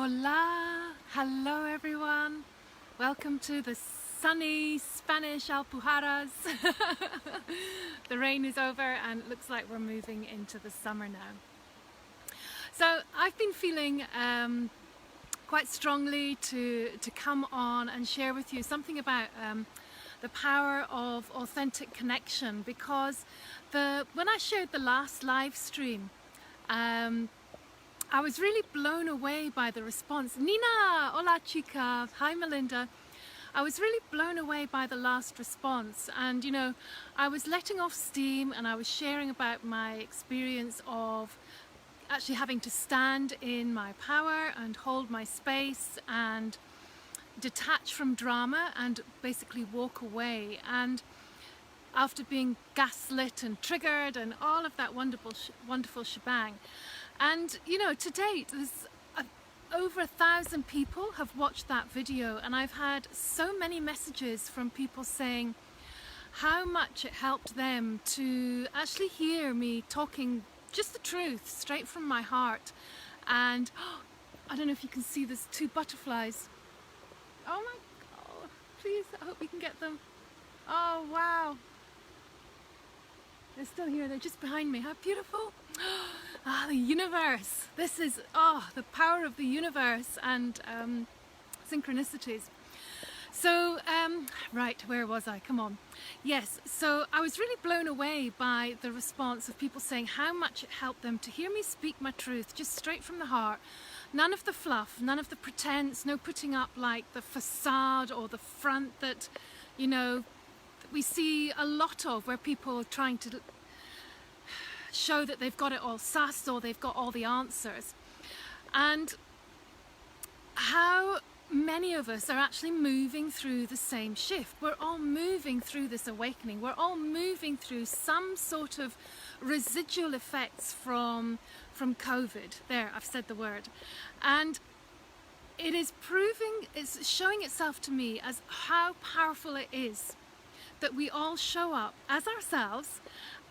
Hola, hello everyone. Welcome to the sunny Spanish Alpujarras. The rain is over and it looks like we're moving into the summer now. So I've been feeling quite strongly to come on and share with you something about the power of authentic connection, because when I shared the last live stream, I was really blown away by the response. Nina, hola chica, hi Melinda. I was really blown away by the last response, and you know, I was letting off steam and I was sharing about my experience of actually having to stand in my power and hold my space and detach from drama and basically walk away. And after being gaslit and triggered and all of that wonderful shebang. And you know, to date, there's over 1,000 people have watched that video, and I've had so many messages from people saying how much it helped them to actually hear me talking just the truth, straight from my heart. And I don't know if you can see, there's two butterflies. Oh my God, please, I hope we can get them. Oh wow. They're still here, they're just behind me. How beautiful. Ah, the universe. This is, the power of the universe and synchronicities. So, right, where was I? Come on. Yes, so I was really blown away by the response of people saying how much it helped them to hear me speak my truth, just straight from the heart. None of the fluff, none of the pretense, no putting up like the facade or the front that, you know, we see a lot of, where people are trying to show that they've got it all sussed or they've got all the answers. And how many of us are actually moving through the same shift. We're all moving through this awakening. We're all moving through some sort of residual effects from COVID. There, I've said the word. And it is it's showing itself to me as how powerful it is that we all show up as ourselves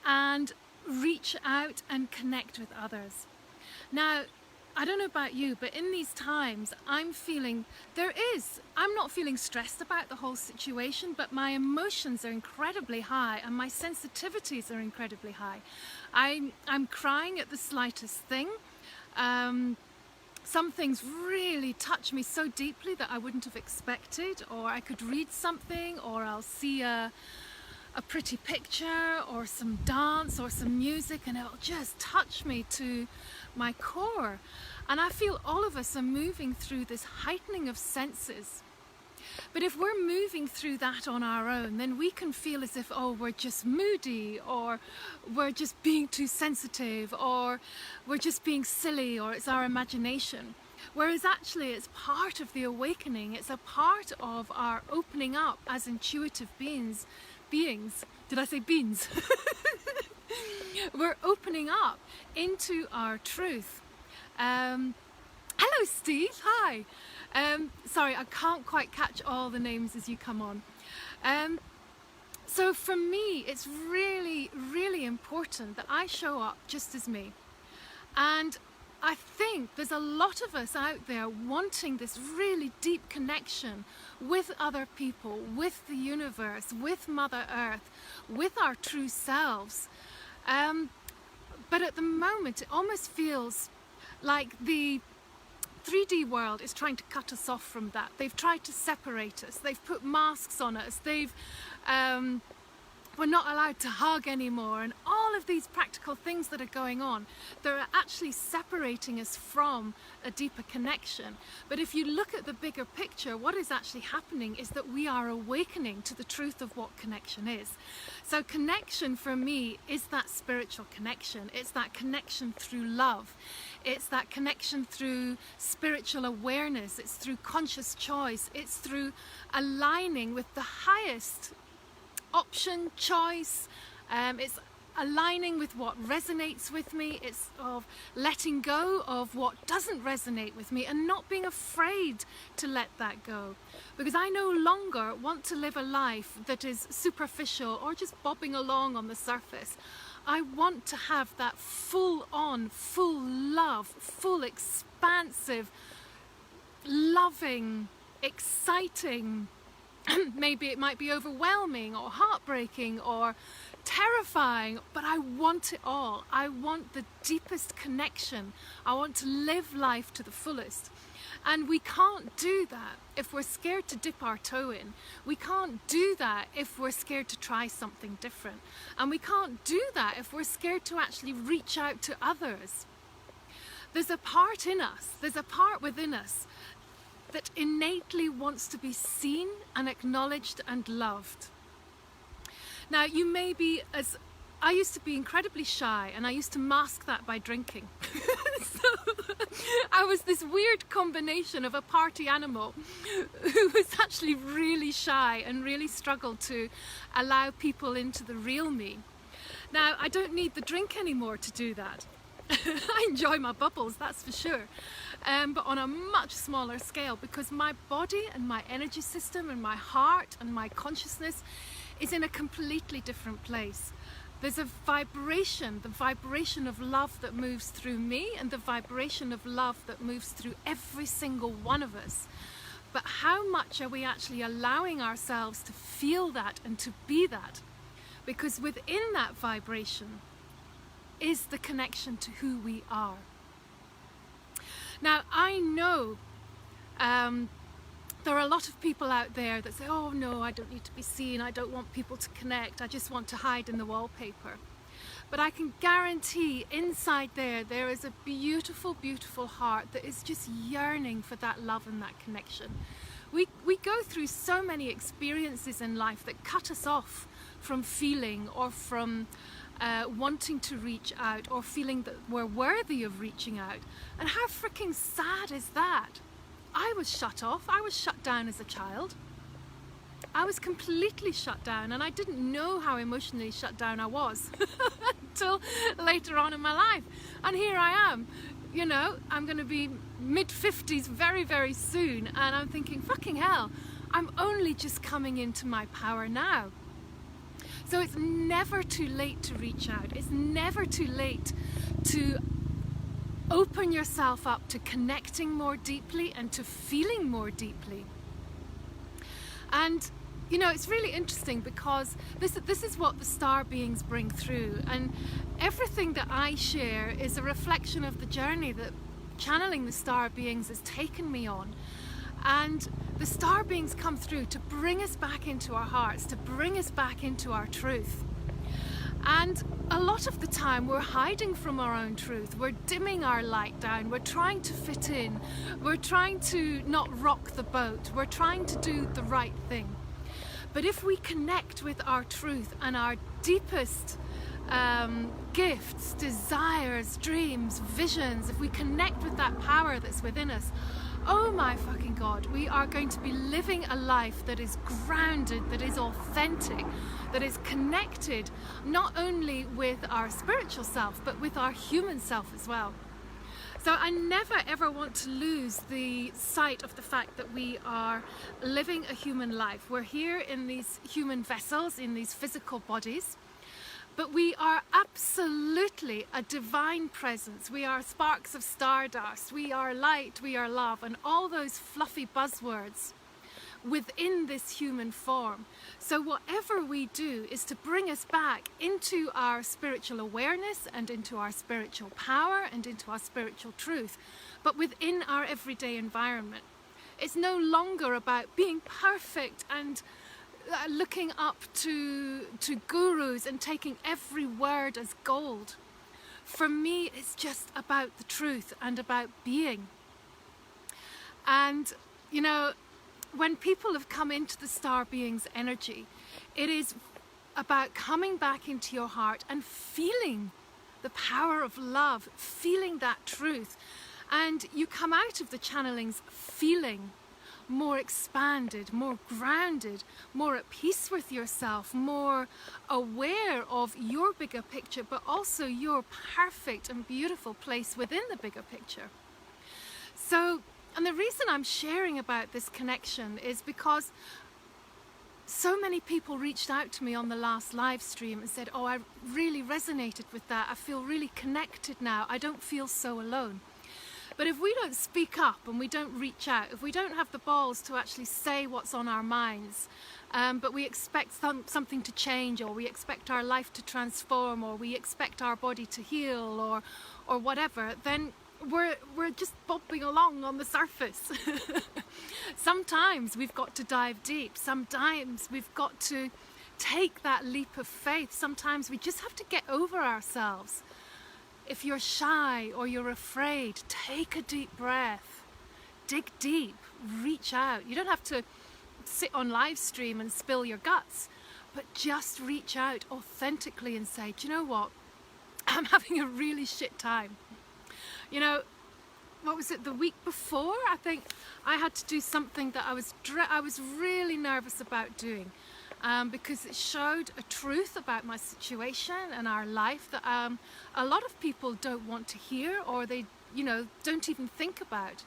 and reach out and connect with others. Now, I don't know about you, but in these times, I'm not feeling stressed about the whole situation, but my emotions are incredibly high and my sensitivities are incredibly high. I'm crying at the slightest thing. Some things really touch me so deeply that I wouldn't have expected, or I could read something, or I'll see a pretty picture or some dance or some music, and it'll just touch me to my core. And I feel all of us are moving through this heightening of senses. But if we're moving through that on our own, then we can feel as if, we're just moody, or we're just being too sensitive, or we're just being silly, or it's our imagination. Whereas actually it's part of the awakening. It's a part of our opening up as intuitive beings. Did I say beans? We're opening up into our truth. Hello Steve, hi. Sorry, I can't quite catch all the names as you come on. So for me, it's really, really important that I show up just as me. And I think there's a lot of us out there wanting this really deep connection with other people, with the universe, with Mother Earth, with our true selves. But at the moment, it almost feels like the 3D world is trying to cut us off from that. They've tried to separate us. They've put masks on us. We're not allowed to hug anymore, and all of these practical things that are going on, they're actually separating us from a deeper connection. But if you look at the bigger picture, what is actually happening is that we are awakening to the truth of what connection is. So connection for me is that spiritual connection. It's that connection through love. It's that connection through spiritual awareness. It's through conscious choice. It's through aligning with the highest option, choice. It's aligning with what resonates with me. It's of letting go of what doesn't resonate with me and not being afraid to let that go. Because I no longer want to live a life that is superficial or just bobbing along on the surface. I want to have that full on, full love, full expansive loving, exciting, maybe it might be overwhelming or heartbreaking or terrifying, but I want it all. I want the deepest connection. I want to live life to the fullest. And we can't do that if we're scared to dip our toe in. We can't do that if we're scared to try something different. And we can't do that if we're scared to actually reach out to others. There's a part in us, there's a part within us that innately wants to be seen and acknowledged and loved. Now, you may be, as I used to be incredibly shy, and I used to mask that by drinking. So I was this weird combination of a party animal who was actually really shy and really struggled to allow people into the real me. Now, I don't need the drink anymore to do that. I enjoy my bubbles, that's for sure, but on a much smaller scale, because my body and my energy system and my heart and my consciousness is in a completely different place. There's a vibration, the vibration of love that moves through me and the vibration of love that moves through every single one of us. But how much are we actually allowing ourselves to feel that and to be that? Because within that vibration is the connection to who we are. Now, I know there are a lot of people out there that say, oh no, I don't need to be seen, I don't want people to connect, I just want to hide in the wallpaper. But I can guarantee inside there is a beautiful, beautiful heart that is just yearning for that love and that connection. We go through so many experiences in life that cut us off from feeling or from wanting to reach out or feeling that we're worthy of reaching out. And how freaking sad is that? I was shut off. I was shut down as a child. I was completely shut down, and I didn't know how emotionally shut down I was until later on in my life. And here I am, you know, I'm going to be mid-50s very, very soon, and I'm thinking, fucking hell, I'm only just coming into my power now. So it's never too late to reach out. It's never too late to open yourself up to connecting more deeply and to feeling more deeply. And you know, it's really interesting because this is what the star beings bring through, and everything that I share is a reflection of the journey that channeling the star beings has taken me on. And the star beings come through to bring us back into our hearts, to bring us back into our truth. And a lot of the time we're hiding from our own truth, we're dimming our light down, we're trying to fit in, we're trying to not rock the boat, we're trying to do the right thing. But if we connect with our truth and our deepest gifts, desires, dreams, visions, if we connect with that power that's within us, oh my fucking God, we are going to be living a life that is grounded, that is authentic, that is connected not only with our spiritual self, but with our human self as well. So I never ever want to lose the sight of the fact that we are living a human life. We're here in these human vessels, in these physical bodies, but we are absolutely a divine presence. We are sparks of stardust, we are light, we are love, and all those fluffy buzzwords within this human form. So whatever we do is to bring us back into our spiritual awareness and into our spiritual power and into our spiritual truth, but within our everyday environment. It's no longer about being perfect and looking up to gurus and taking every word as gold. For me, it's just about the truth and about being. And you know, when people have come into the star being's energy, it is about coming back into your heart and feeling the power of love, feeling that truth. And you come out of the channelings feeling more expanded, more grounded, more at peace with yourself, more aware of your bigger picture, but also your perfect and beautiful place within the bigger picture. So, and the reason I'm sharing about this connection is because so many people reached out to me on the last live stream and said, oh, I really resonated with that. I feel really connected now. I don't feel so alone. But if we don't speak up and we don't reach out, if we don't have the balls to actually say what's on our minds, but we expect something to change, or we expect our life to transform, or we expect our body to heal, or whatever, then we're just bobbing along on the surface. Sometimes we've got to dive deep. Sometimes we've got to take that leap of faith. Sometimes we just have to get over ourselves. If you're shy or you're afraid, take a deep breath, dig deep, reach out. You don't have to sit on live stream and spill your guts, but just reach out authentically and say, do you know what? I'm having a really shit time. You know, what was it, the week before? I think I had to do something that I was really nervous about doing. Because it showed a truth about my situation and our life that a lot of people don't want to hear, or they, don't even think about.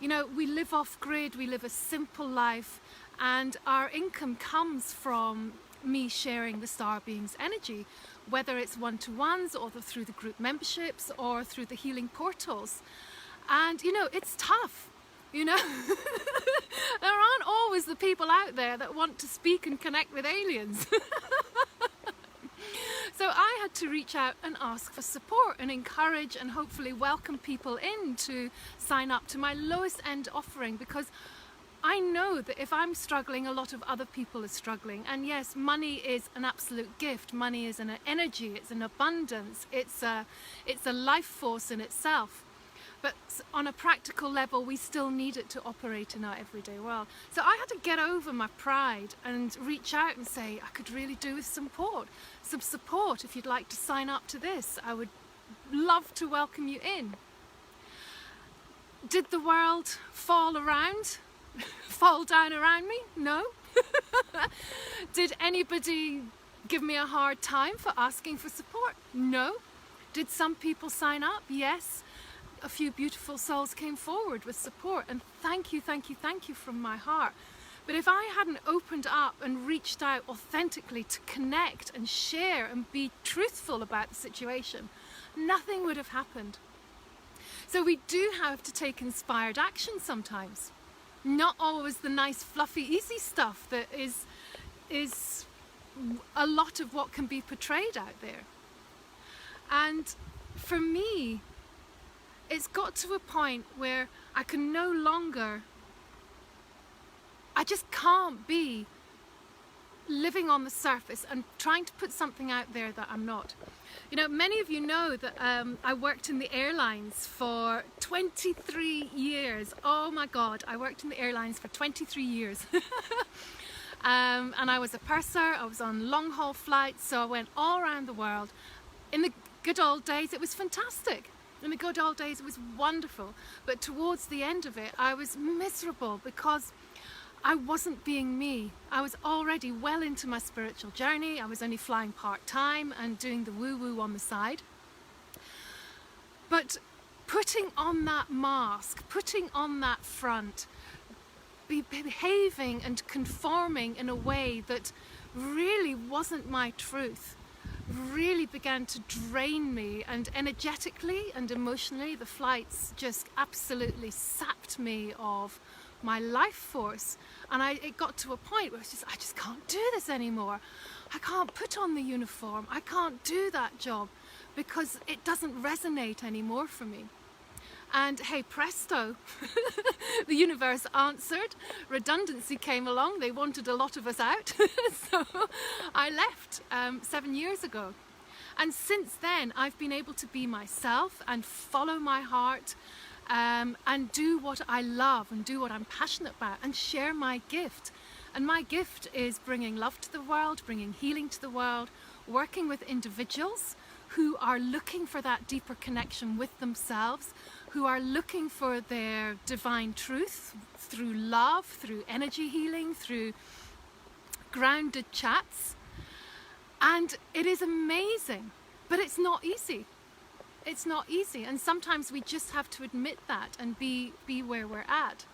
We live off grid, we live a simple life, and our income comes from me sharing the Star Beings energy, whether it's one-to-ones or through the group memberships or through the healing portals. And it's tough. There aren't always the people out there that want to speak and connect with aliens. So I had to reach out and ask for support and encourage and hopefully welcome people in to sign up to my lowest end offering, because I know that if I'm struggling, a lot of other people are struggling. And yes, money is an absolute gift. Money is an energy, it's an abundance, it's a life force in itself. But on a practical level, we still need it to operate in our everyday world. So I had to get over my pride and reach out and say, I could really do with some support. If you'd like to sign up to this, I would love to welcome you in. Did the world fall down around me? No. Did anybody give me a hard time for asking for support? No. Did some people sign up? Yes. A few beautiful souls came forward with support, and thank you from my heart. But if I hadn't opened up and reached out authentically to connect and share and be truthful about the situation, nothing would have happened. So we do have to take inspired action sometimes. Not always the nice, fluffy, easy stuff that is a lot of what can be portrayed out there. And for me, it's got to a point where I can no longer, I just can't be living on the surface and trying to put something out there that I'm not. Many of you know that I worked in the airlines for 23 years. Oh my God, I worked in the airlines for 23 years. And I was a purser, I was on long haul flights, so I went all around the world. In the good old days, it was fantastic. In the good old days, it was wonderful. But towards the end of it, I was miserable because I wasn't being me. I was already well into my spiritual journey. I was only flying part-time and doing the woo-woo on the side. But putting on that mask, putting on that front, behaving and conforming in a way that really wasn't my truth, really began to drain me, and energetically and emotionally the flights just absolutely sapped me of my life force. And it got to a point where I just can't do this anymore. I can't put on the uniform, I can't do that job because it doesn't resonate anymore for me. And hey presto, the universe answered, redundancy came along, they wanted a lot of us out. So I left 7 years ago. And since then I've been able to be myself and follow my heart, and do what I love and do what I'm passionate about and share my gift. And my gift is bringing love to the world, bringing healing to the world, working with individuals who are looking for that deeper connection with themselves, who are looking for their divine truth through love, through energy healing, through grounded chats. And it is amazing, but it's not easy. It's not easy, and sometimes we just have to admit that and be where we're at.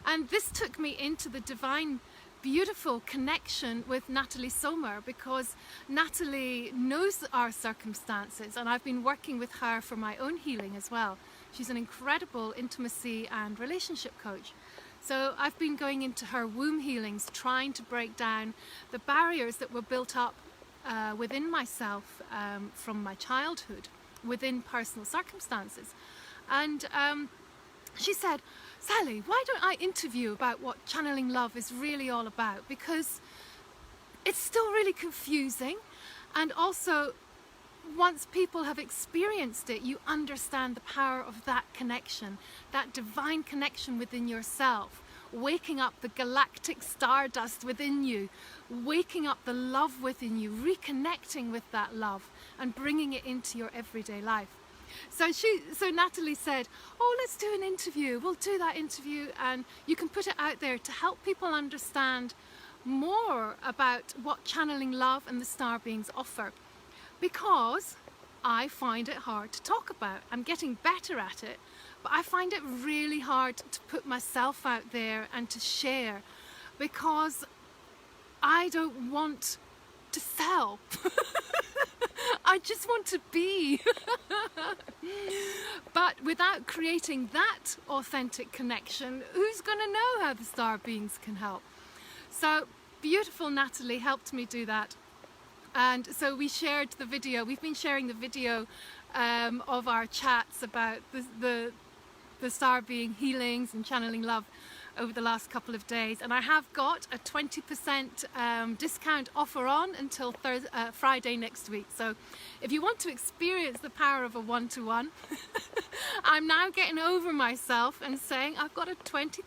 And this took me into the divine, beautiful connection with Natalie Sommer, because Natalie knows our circumstances, and I've been working with her for my own healing as well. She's an incredible intimacy and relationship coach. So I've been going into her womb healings, trying to break down the barriers that were built up within myself from my childhood, within personal circumstances. And she said, Sally, why don't I interview about what channeling love is really all about? Because it's still really confusing, and also once people have experienced it, you understand the power of that connection, that divine connection within yourself, waking up the galactic stardust within you, waking up the love within you, reconnecting with that love and bringing it into your everyday life. So Natalie said, oh, let's do an interview. We'll do that interview, and you can put it out there to help people understand more about what channeling love and the star beings offer. Because I find it hard to talk about. I'm getting better at it, but I find it really hard to put myself out there and to share, because I don't want to sell. I just want to be. But without creating that authentic connection, who's going to know how the star beings can help? So beautiful Natalie helped me do that. And so we shared the video. We've been sharing the video of our chats about the star being healings and channeling love over the last couple of days. And I have got a 20% discount offer on until Friday next week. So if you want to experience the power of a one-to-one, I'm now getting over myself and saying I've got a 20%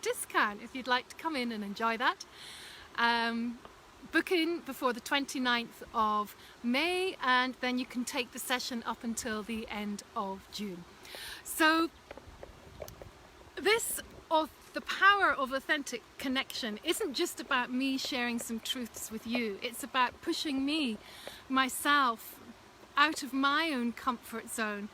discount if you'd like to come in and enjoy that. Book in before the 29th of May, and then you can take the session up until the end of June. So the power of authentic connection isn't just about me sharing some truths with you. It's about pushing me, myself, out of my own comfort zone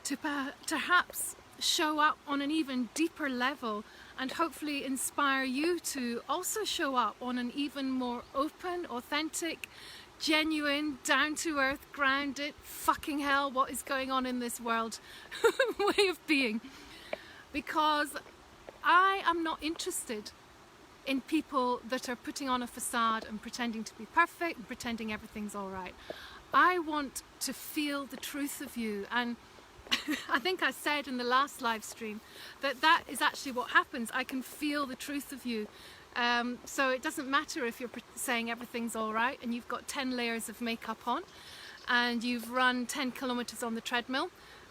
to perhaps show up on an even deeper level, and hopefully inspire you to also show up on an even more open, authentic, genuine, down-to-earth, grounded, fucking hell, what is going on in this world way of being. Because I am not interested in people that are putting on a facade and pretending to be perfect and pretending everything's all right. I want to feel the truth of you, and I think I said in the last live stream that is actually what happens. I can feel the truth of you. So it doesn't matter if you're saying everything's all right and you've got 10 layers of makeup on and you've run 10 kilometers on the treadmill.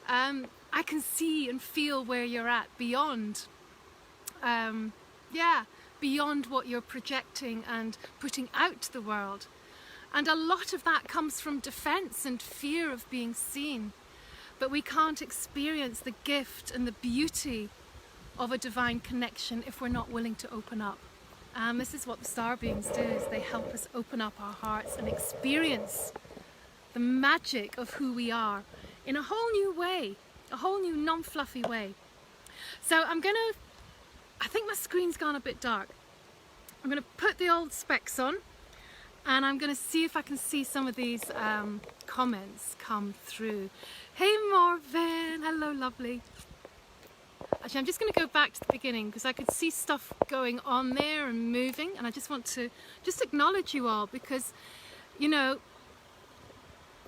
I can see and feel where you're at beyond, beyond what you're projecting and putting out to the world. And a lot of that comes from defense and fear of being seen. But we can't experience the gift and the beauty of a divine connection if we're not willing to open up. This is what the star beings do, is they help us open up our hearts and experience the magic of who we are in a whole new way, a whole new non-fluffy way. So I think my screen's gone a bit dark. I'm gonna put the old specs on, and I'm going to see if I can see some of these comments come through. Hey Marvin, hello lovely. Actually, I'm just going to go back to the beginning because I could see stuff going on there and moving, and I just want to acknowledge you all, because, you know,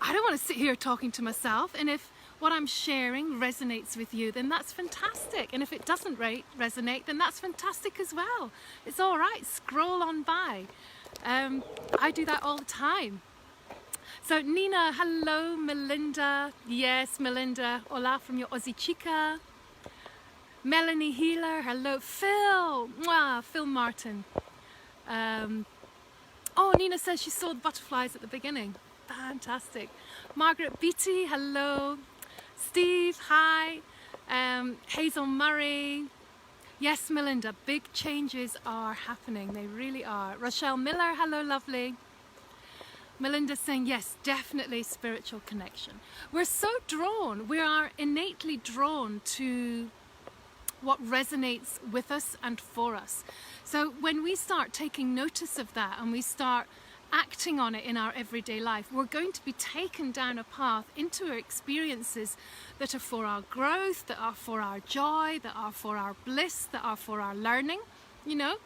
I don't want to sit here talking to myself, and if what I'm sharing resonates with you, then that's fantastic. And if it doesn't resonate, then that's fantastic as well. It's all right, scroll on by. I do that all the time. So Nina, hello. Melinda, yes, Melinda, hola from your Aussie chica. Melanie Healer, hello. Phil, mwah, Phil Martin. Oh, Nina says she saw the butterflies at the beginning. Fantastic. Margaret Beatty, hello. Steve, hi. Hazel Murray. Yes, Melinda, big changes are happening. They really are. Rochelle Miller, hello, lovely. Melinda saying, yes, definitely spiritual connection. We're so drawn. We are innately drawn to what resonates with us and for us. So when we start taking notice of that and we start acting on it in our everyday life, we're going to be taken down a path into experiences that are for our growth, that are for our joy, that are for our bliss, that are for our learning, you know.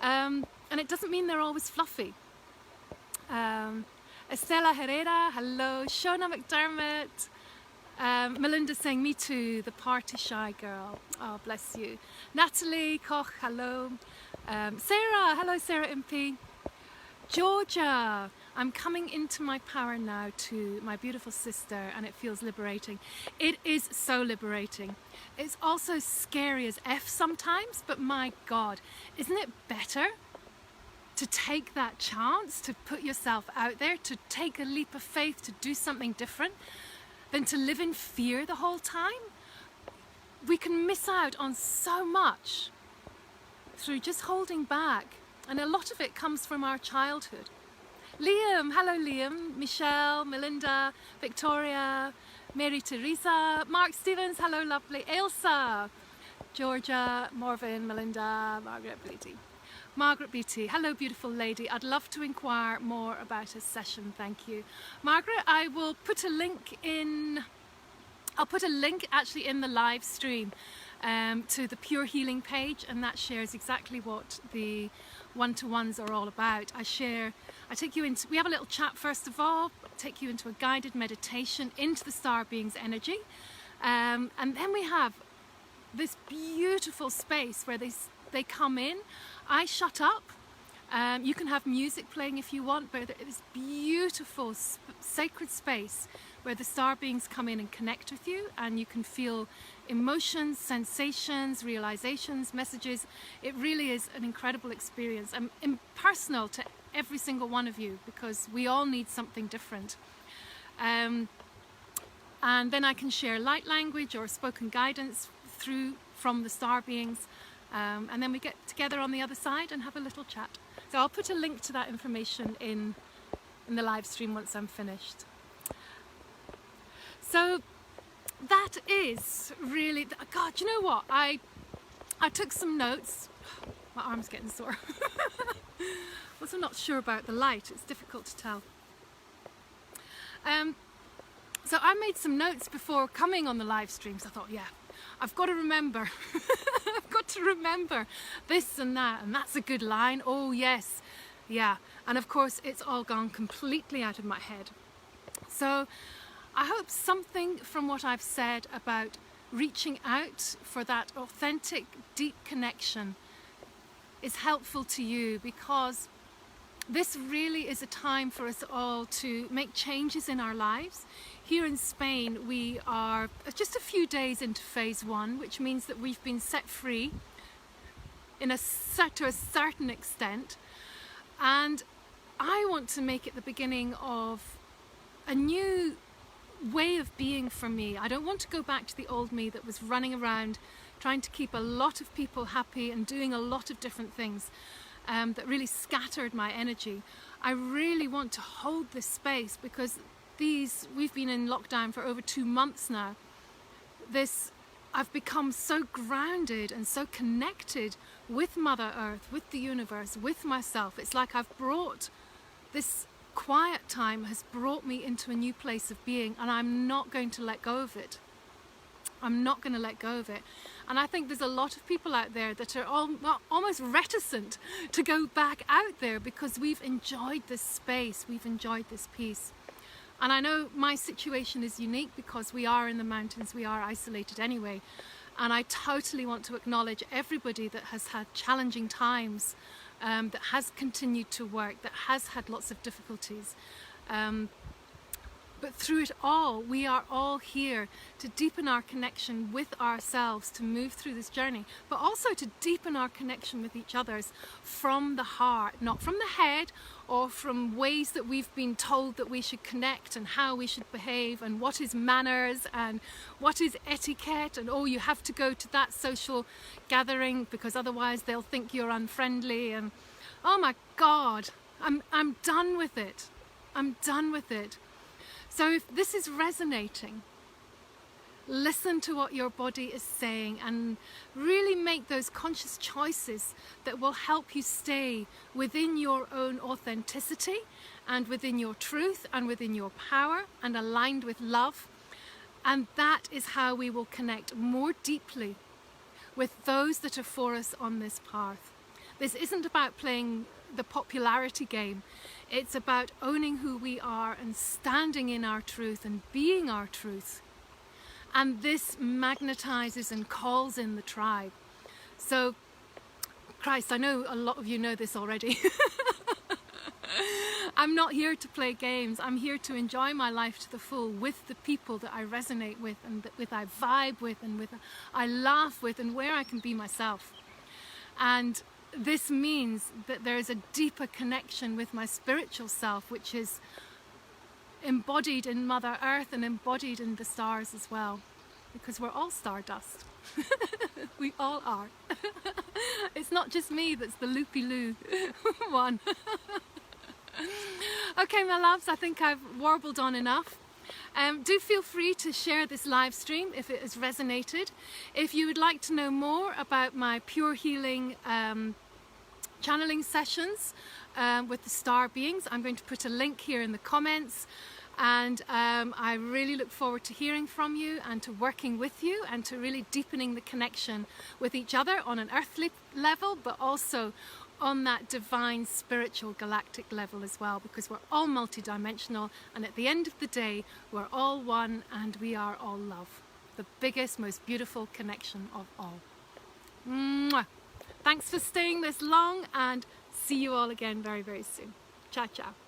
And it doesn't mean they're always fluffy. Estela Herrera, hello. Shona McDermott. Melinda saying, me too, the party shy girl. Oh, bless you. Natalie Koch, hello. Sarah, hello Sarah MP. Georgia, I'm coming into my power now to my beautiful sister, and it feels liberating. It is so liberating. It's also scary as F sometimes, but my God, isn't it better to take that chance, to put yourself out there, to take a leap of faith, to do something different, than to live in fear the whole time? We can miss out on so much through just holding back, and a lot of it comes from our childhood. Liam, hello Liam, Michelle, Melinda, Victoria, Mary Teresa, Mark Stevens, hello lovely, Ailsa, Georgia, Morvin, Melinda, Margaret Beatty, hello beautiful lady, I'd love to inquire more about a session, thank you. Margaret, I will put a link in, I'll put a link actually in the live stream to the Pure Healing page, and that shares exactly what the one-to-ones are all about. I take you into, we have a little chat first of all, take you into a guided meditation into the star being's energy, and then we have this beautiful space where they come in. I shut up. You can have music playing if you want, but it's beautiful sacred space where the star beings come in and connect with you, and you can feel emotions, sensations, realizations, messages. It really is an incredible experience, and impersonal to every single one of you, because we all need something different. And then I can share light language or spoken guidance from the star beings. And then we get together on the other side and have a little chat. So I'll put a link to that information in the live stream once I'm finished. So that is really, God, you know what? I took some notes. My arm's getting sore. Also not sure about the light. It's difficult to tell. So I made some notes before coming on the live stream. So I thought, yeah, I've got to remember. I've got to remember this and that's a good line. Oh yes, yeah. And of course it's all gone completely out of my head. So I hope something from what I've said about reaching out for that authentic, deep connection is helpful to you, because this really is a time for us all to make changes in our lives. Here in Spain, we are just a few days into phase 1, which means that we've been set free to a certain extent. And I want to make it the beginning of a new way of being for me. I don't want to go back to the old me that was running around trying to keep a lot of people happy and doing a lot of different things that really scattered my energy. I really want to hold this space, because we've been in lockdown for over 2 months now. I've become so grounded and so connected with Mother Earth, with the universe, with myself. It's like this quiet time has brought me into a new place of being, and I'm not going to let go of it. I'm not going to let go of it. And I think there's a lot of people out there that are almost reticent to go back out there, because we've enjoyed this space, we've enjoyed this peace. And I know my situation is unique because we are in the mountains, we are isolated anyway. And I totally want to acknowledge everybody that has had challenging times, that has continued to work, that has had lots of difficulties. But through it all, we are all here to deepen our connection with ourselves, to move through this journey, but also to deepen our connection with each other from the heart, not from the head or from ways that we've been told that we should connect and how we should behave and what is manners and what is etiquette, and oh, you have to go to that social gathering because otherwise they'll think you're unfriendly, and oh my God, I'm done with it. I'm done with it. So if this is resonating, Listen to what your body is saying and really make those conscious choices that will help you stay within your own authenticity and within your truth and within your power and aligned with love. And that is how we will connect more deeply with those that are for us on this path. This isn't about playing the popularity game. It's about owning who we are and standing in our truth and being our truth. And this magnetizes and calls in the tribe. So, Christ, I know a lot of you know this already. I'm not here to play games. I'm here to enjoy my life to the full with the people that I resonate with and with I vibe with and with I laugh with and where I can be myself. And this means that there is a deeper connection with my spiritual self, which is embodied in Mother Earth and embodied in the stars as well, because we're all stardust. We all are. It's not just me that's the loopy-loo one. Okay, my loves, I think I've warbled on enough. Do feel free to share this live stream if it has resonated. If you would like to know more about my pure healing channeling sessions with the star beings, I'm going to put a link here in the comments. And I really look forward to hearing from you and to working with you and to really deepening the connection with each other on an earthly level, but also on that divine, spiritual, galactic level as well, because we're all multidimensional, and at the end of the day, we're all one and we are all love. The biggest, most beautiful connection of all. Mwah. Thanks for staying this long, and see you all again very, very soon. Ciao, ciao.